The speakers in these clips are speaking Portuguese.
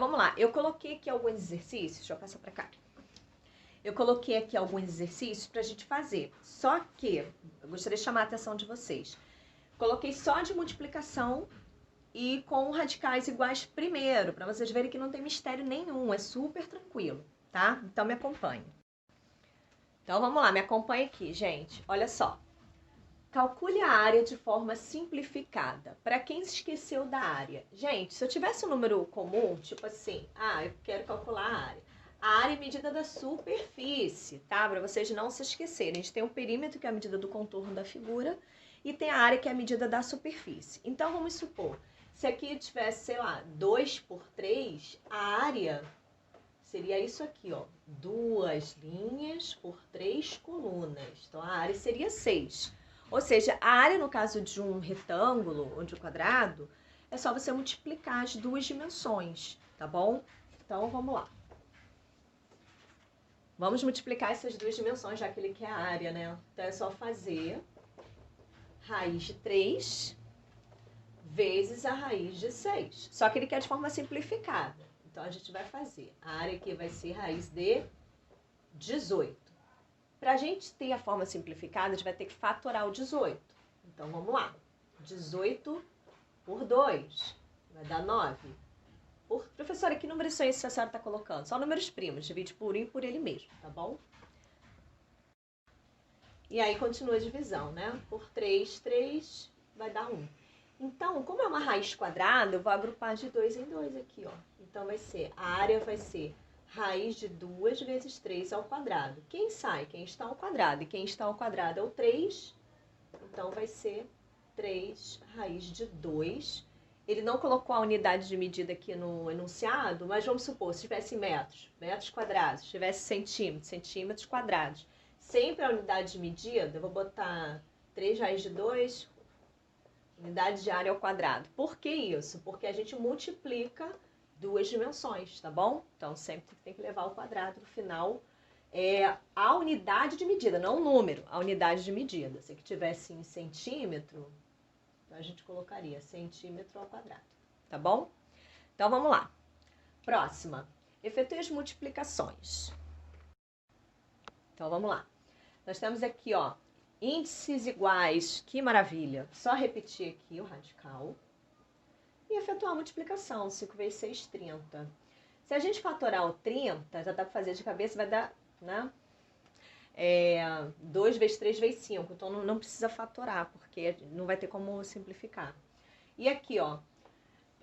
vamos lá. Eu coloquei aqui alguns exercícios. Deixa eu passar pra cá. Eu coloquei aqui alguns exercícios pra gente fazer. Só que eu gostaria de chamar a atenção de vocês. Coloquei só de multiplicação e com radicais iguais primeiro, pra vocês verem que não tem mistério nenhum. É super tranquilo, tá? Então me acompanhe. Então vamos lá, me acompanhe aqui, gente. Olha só. Calcule a área de forma simplificada. Para quem se esqueceu da área. Gente, se eu tivesse um número comum, tipo assim, eu quero calcular a área. A área é medida da superfície, tá? Para vocês não se esquecerem. A gente tem um perímetro, que é a medida do contorno da figura, e tem a área, que é a medida da superfície. Então, vamos supor, se aqui tivesse, sei lá, 2 por 3, a área seria isso aqui, ó. 2 linhas por 3 colunas. Então, a área seria 6. Ou seja, a área, no caso de um retângulo ou de um quadrado, é só você multiplicar as duas dimensões, tá bom? Então, vamos lá. Vamos multiplicar essas duas dimensões, já que ele quer a área, né? Então, é só fazer raiz de 3 vezes a raiz de 6. Só que ele quer de forma simplificada. Então, a gente vai fazer. A área aqui vai ser raiz de 18. Para a gente ter a forma simplificada, a gente vai ter que fatorar o 18. Então, vamos lá. 18 por 2 vai dar 9. Professora, que números são esses que a senhora está colocando? Só números primos, divide por 1 e por ele mesmo, tá bom? E aí, continua a divisão, né? Por 3, 3 vai dar 1. Então, como é uma raiz quadrada, eu vou agrupar de 2 em 2 aqui, ó. Então, a área vai ser raiz de 2 vezes 3 ao quadrado. Quem sai? Quem está ao quadrado. E quem está ao quadrado é o 3. Então, vai ser 3 raiz de 2. Ele não colocou a unidade de medida aqui no enunciado, mas vamos supor, se tivesse metros, metros quadrados, se tivesse centímetros, centímetros quadrados. Sempre a unidade de medida, eu vou botar 3 raiz de 2, unidade de área ao quadrado. Por que isso? Porque a gente multiplica duas dimensões, tá bom? Então, sempre tem que levar ao quadrado no final. A unidade de medida, não o número, a unidade de medida. Se que tivesse em centímetro, então a gente colocaria centímetro ao quadrado, tá bom? Então, vamos lá. Próxima. Efetue as multiplicações. Então, vamos lá. Nós temos aqui, ó, índices iguais. Que maravilha. Só repetir aqui o radical. E efetuar a multiplicação, 5 vezes 6, 30. Se a gente fatorar o 30, já dá para fazer de cabeça, vai dar, né? 2 vezes 3 vezes 5. Então, não precisa fatorar, porque não vai ter como simplificar. E aqui, ó,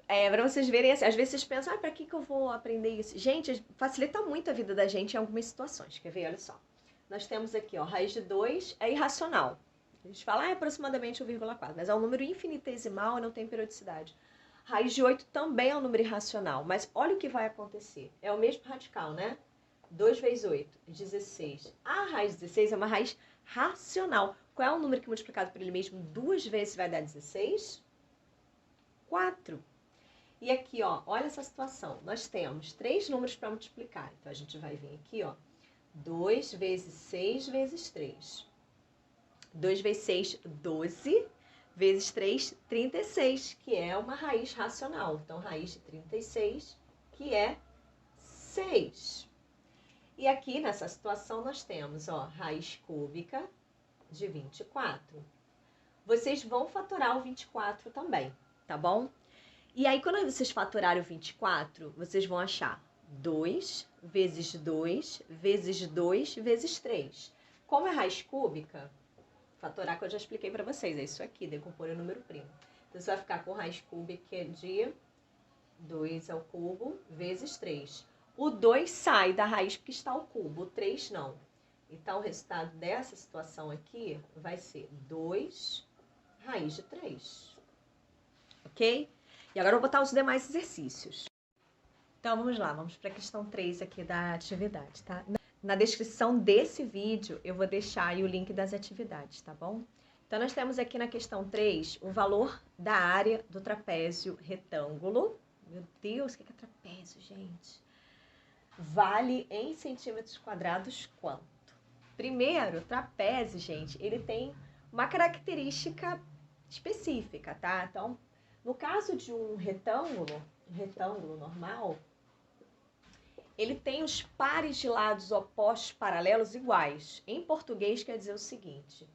para vocês verem, às vezes vocês pensam, para que eu vou aprender isso? Gente, facilita muito a vida da gente em algumas situações. Quer ver? Olha só. Nós temos aqui, ó, raiz de 2 é irracional. A gente fala, é aproximadamente 1,4, mas é um número infinitesimal e não tem periodicidade. Raiz de 8 também é um número irracional, mas olha o que vai acontecer. É o mesmo radical, né? 2 vezes 8, 16. A raiz de 16 é uma raiz racional. Qual é o número que multiplicado por ele mesmo 2 vezes vai dar 16? 4. E aqui, ó, olha essa situação. Nós temos 3 números para multiplicar. Então, a gente vai vir aqui, ó. 2 vezes 6 vezes 3. 2 vezes 6, 12. Vezes 3, 36, que é uma raiz racional. Então, raiz de 36, que é 6. E aqui, nessa situação, nós temos, ó, raiz cúbica de 24. Vocês vão fatorar o 24 também, tá bom? E aí, quando vocês fatorarem o 24, vocês vão achar 2 vezes 2 vezes 2 vezes 3. Como é raiz cúbica, fatorar que eu já expliquei para vocês, é isso aqui, decompor o número primo. Então, você vai ficar com raiz cúbica de 2 ao cubo vezes 3. O 2 sai da raiz porque está ao cubo, o 3 não. Então, o resultado dessa situação aqui vai ser 2 raiz de 3. Ok? E agora eu vou botar os demais exercícios. Então, vamos lá, vamos para a questão 3 aqui da atividade, tá? Na descrição desse vídeo, eu vou deixar aí o link das atividades, tá bom? Então, nós temos aqui na questão 3 o valor da área do trapézio retângulo. Meu Deus, o que é trapézio, gente? Vale em centímetros quadrados quanto? Primeiro, trapézio, gente, ele tem uma característica específica, tá? Então, no caso de um retângulo normal, ele tem os pares de lados opostos paralelos iguais. Em português quer dizer o seguinte,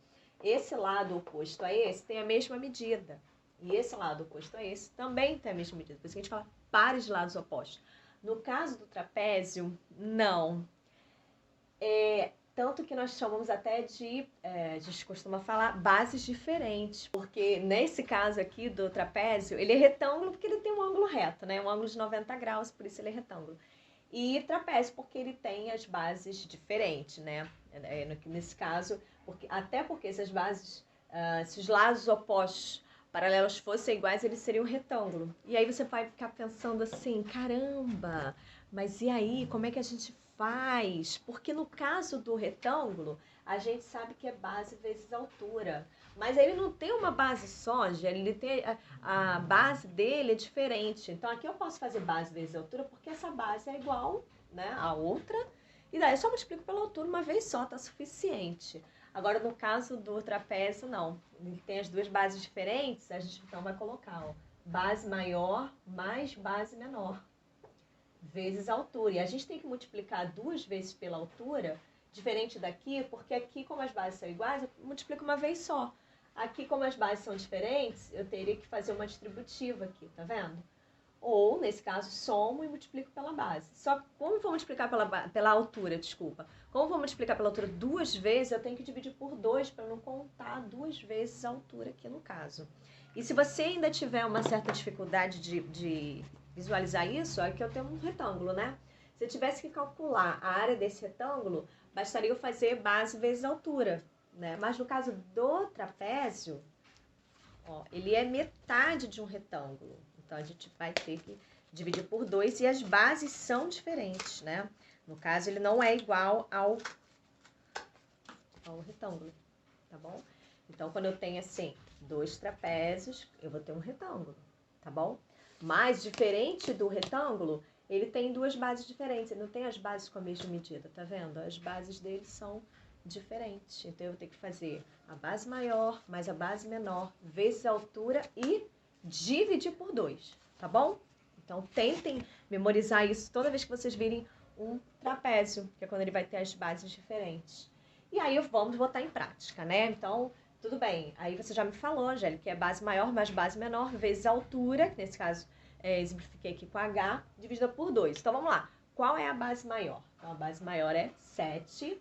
esse lado oposto a esse tem a mesma medida. E esse lado oposto a esse também tem a mesma medida. Por isso que a gente fala pares de lados opostos. No caso do trapézio, não. Tanto que nós chamamos até de, a gente costuma falar, bases diferentes. Porque nesse caso aqui do trapézio, ele é retângulo porque ele tem um ângulo reto, né? Um ângulo de 90 graus, por isso ele é retângulo. E trapézio porque ele tem as bases diferentes, né? Nesse caso, até porque essas bases, se os lados opostos paralelos fossem iguais, eles seriam um retângulo. E aí você vai ficar pensando assim, caramba, mas e aí, como é que a gente faz? Porque no caso do retângulo, a gente sabe que é base vezes altura. Mas ele não tem uma base só, ele tem a base dele é diferente. Então aqui eu posso fazer base vezes altura porque essa base é igual, né, a outra. E daí eu só multiplico pela altura uma vez só, tá suficiente. Agora no caso do trapézio, não. Ele tem as duas bases diferentes, a gente então vai colocar, ó, base maior mais base menor vezes a altura. E a gente tem que multiplicar duas vezes pela altura, diferente daqui, porque aqui, como as bases são iguais, eu multiplico uma vez só. Aqui, como as bases são diferentes, eu teria que fazer uma distributiva aqui, tá vendo? Ou, nesse caso, somo e multiplico pela base. Só que, como vou multiplicar pela altura, desculpa. Como vou multiplicar pela altura duas vezes, eu tenho que dividir por 2 para não contar duas vezes a altura aqui no caso. E se você ainda tiver uma certa dificuldade de visualizar isso, aqui eu tenho um retângulo, né? Se eu tivesse que calcular a área desse retângulo, bastaria eu fazer base vezes altura, né? Mas no caso do trapézio, ó, ele é metade de um retângulo. Então a gente vai ter que dividir por 2 e as bases são diferentes, né? No caso, ele não é igual ao retângulo, tá bom? Então, quando eu tenho assim, 2 trapézios, eu vou ter um retângulo, tá bom? Mas, diferente do retângulo, ele tem duas bases diferentes. Ele não tem as bases com a mesma medida, tá vendo? As bases dele são diferentes. Então, eu vou ter que fazer a base maior mais a base menor vezes a altura e dividir por 2, tá bom? Então, tentem memorizar isso toda vez que vocês virem um trapézio, que é quando ele vai ter as bases diferentes. E aí, vamos botar em prática, né? Então, tudo bem. Aí você já me falou, Angélica, que é base maior mais base menor vezes a altura, que nesse caso exemplifiquei aqui com H, dividida por 2. Então, vamos lá. Qual é a base maior? Então, a base maior é 7.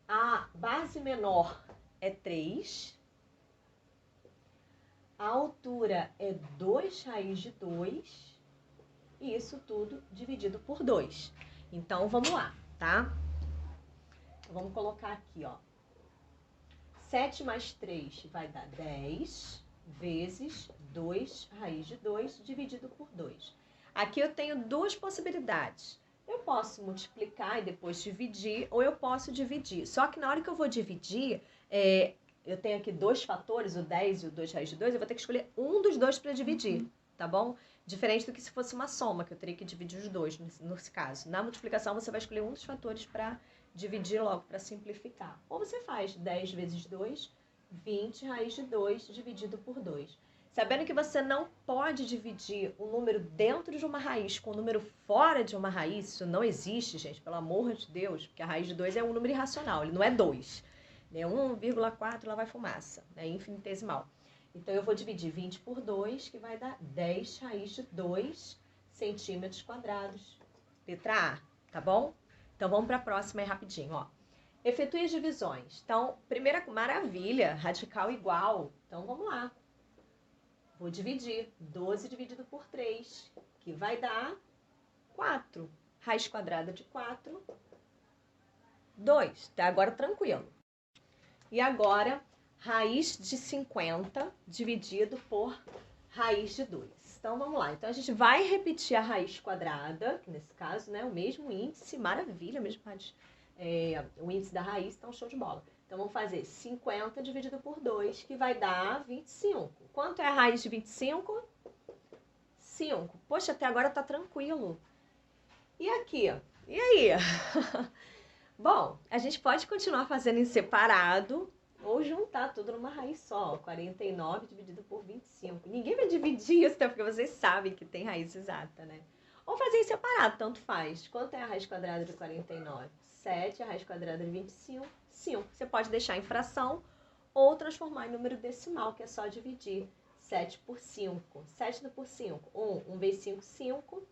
A base menor é 3. A altura é 2 raiz de 2. E isso tudo dividido por 2. Então, vamos lá, tá? Vamos colocar aqui, ó. 7 mais 3 vai dar 10 vezes 2 raiz de 2 dividido por 2. Aqui eu tenho duas possibilidades. Eu posso multiplicar e depois dividir, ou eu posso dividir. Só que na hora que eu vou dividir, eu tenho aqui dois fatores, o 10 e o 2 raiz de 2, eu vou ter que escolher um dos dois para dividir, tá bom? Diferente do que se fosse uma soma, que eu teria que dividir os dois, nesse caso. Na multiplicação, você vai escolher um dos fatores para dividir logo, para simplificar. Ou você faz 10 vezes 2, 20 raiz de 2 dividido por 2. Sabendo que você não pode dividir um número dentro de uma raiz com um número fora de uma raiz, isso não existe, gente, pelo amor de Deus, porque a raiz de 2 é um número irracional, ele não é 2. É 1,4, lá vai fumaça, é infinitesimal. Então, eu vou dividir 20 por 2, que vai dar 10 raiz de 2 centímetros quadrados. Letra A, tá bom? Então, vamos para a próxima aí rapidinho, ó. Efetue as divisões. Então, primeira maravilha, radical igual. Então, vamos lá. Vou dividir 12 dividido por 3, que vai dar 4. Raiz quadrada de 4, 2. Tá agora tranquilo. E agora, raiz de 50 dividido por raiz de 2. Então, vamos lá. Então, a gente vai repetir a raiz quadrada, que nesse caso, né, o mesmo índice, maravilha, mesmo o índice da raiz, então show de bola. Então, vamos fazer 50 dividido por 2, que vai dar 25. Quanto é a raiz de 25? 5. Poxa, até agora tá tranquilo. E aqui, ó. E aí? Bom, a gente pode continuar fazendo em separado ou juntar tudo numa raiz só. 49 dividido por 25. Ninguém vai dividir isso, até porque vocês sabem que tem raiz exata, né? Ou fazer em separado, tanto faz. Quanto é a raiz quadrada de 49? 7, a raiz quadrada de 25, 5. Você pode deixar em fração ou transformar em número decimal, que é só dividir 7 por 5. 7 por 5, 1. 1 vezes 5, 5.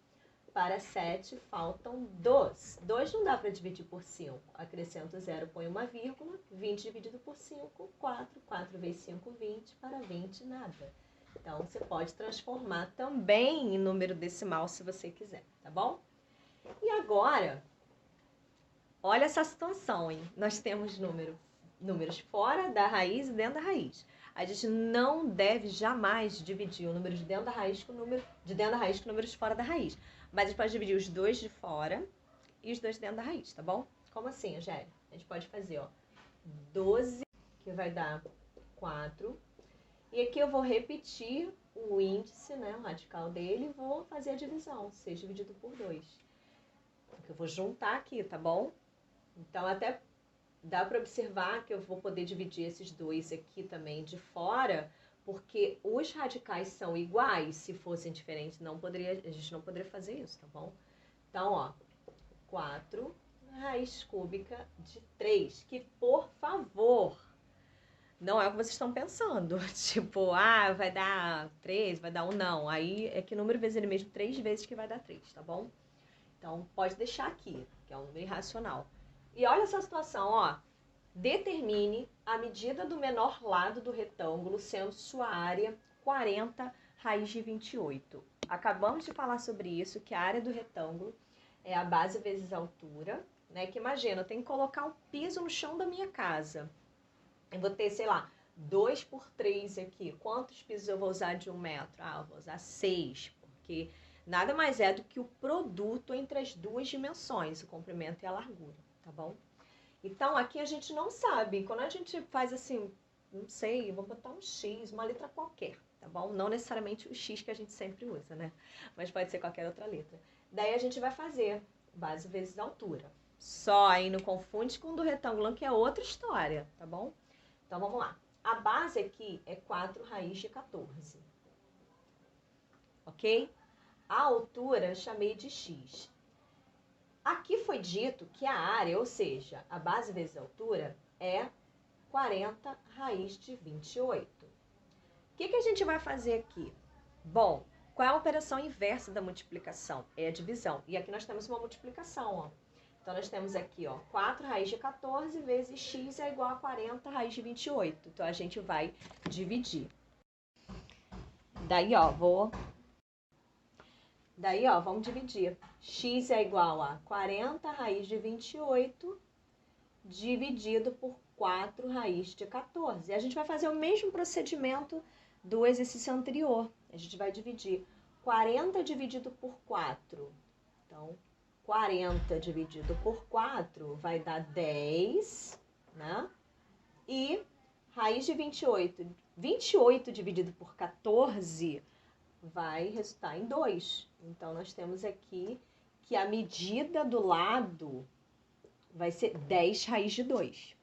Para 7, faltam 2. 2 não dá para dividir por 5. Acrescento 0, põe uma vírgula. 20 dividido por 5, 4. 4 vezes 5, 20. Para 20, nada. Então, você pode transformar também em número decimal se você quiser, tá bom? E agora, olha essa situação, hein? Nós temos números fora da raiz e dentro da raiz. A gente não deve jamais dividir o número de dentro da raiz com o número de dentro da raiz com números fora da raiz. Mas a gente pode dividir os dois de fora e os dois de dentro da raiz, tá bom? Como assim, Angélica? A gente pode fazer, ó, 12, que vai dar 4. E aqui eu vou repetir o índice, né, o radical dele, e vou fazer a divisão, 6 dividido por 2. Eu vou juntar aqui, tá bom? Então, até dá para observar que eu vou poder dividir esses dois aqui também de fora, porque os radicais são iguais. Se fossem diferentes, a gente não poderia fazer isso, tá bom? Então, ó, 4 raiz cúbica de 3, que, por favor, não é o que vocês estão pensando. Tipo, vai dar 3, vai dar 1, não. Aí é que número vezes ele mesmo 3 vezes que vai dar 3, tá bom? Então, pode deixar aqui, que é um número irracional. E olha essa situação, ó. Determine a medida do menor lado do retângulo, sendo sua área 40 raiz de 28. Acabamos de falar sobre isso, que a área do retângulo é a base vezes a altura, né? Que imagina, eu tenho que colocar um piso no chão da minha casa. Eu vou ter, sei lá, 2 por 3 aqui. Quantos pisos eu vou usar de 1 metro? Eu vou usar 6, porque nada mais é do que o produto entre as duas dimensões, o comprimento e a largura, tá bom? Então, aqui a gente não sabe. Quando a gente faz assim, não sei, vou botar um X, uma letra qualquer, tá bom? Não necessariamente o X que a gente sempre usa, né? Mas pode ser qualquer outra letra. Daí a gente vai fazer base vezes altura. Só aí não confunde com o do retângulo, que é outra história, tá bom? Então, vamos lá. A base aqui é 4 raiz de 14. Ok? A altura eu chamei de X. Aqui foi dito que a área, ou seja, a base vezes a altura, é 40 raiz de 28. O que a gente vai fazer aqui? Bom, qual é a operação inversa da multiplicação? É a divisão. E aqui nós temos uma multiplicação, ó. Então, nós temos aqui, ó, 4 raiz de 14 vezes x é igual a 40 raiz de 28. Então, a gente vai dividir. Daí, ó, vamos dividir. X é igual a 40 raiz de 28 dividido por 4 raiz de 14. E a gente vai fazer o mesmo procedimento do exercício anterior. A gente vai dividir 40 dividido por 4. Então, 40 dividido por 4 vai dar 10, né? E raiz de 28. 28 dividido por 14 vai resultar em 2. Então, nós temos aqui que a medida do lado vai ser 10 raiz de 2.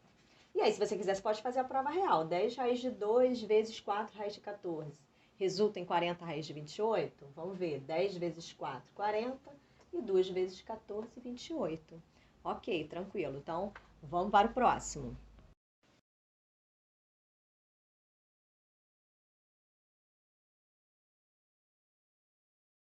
E aí, se você quiser, você pode fazer a prova real. 10 raiz de 2 vezes 4 raiz de 14. Resulta em 40 raiz de 28? Vamos ver. 10 vezes 4, 40. E 2 vezes 14, 28. Ok, tranquilo. Então, vamos para o próximo.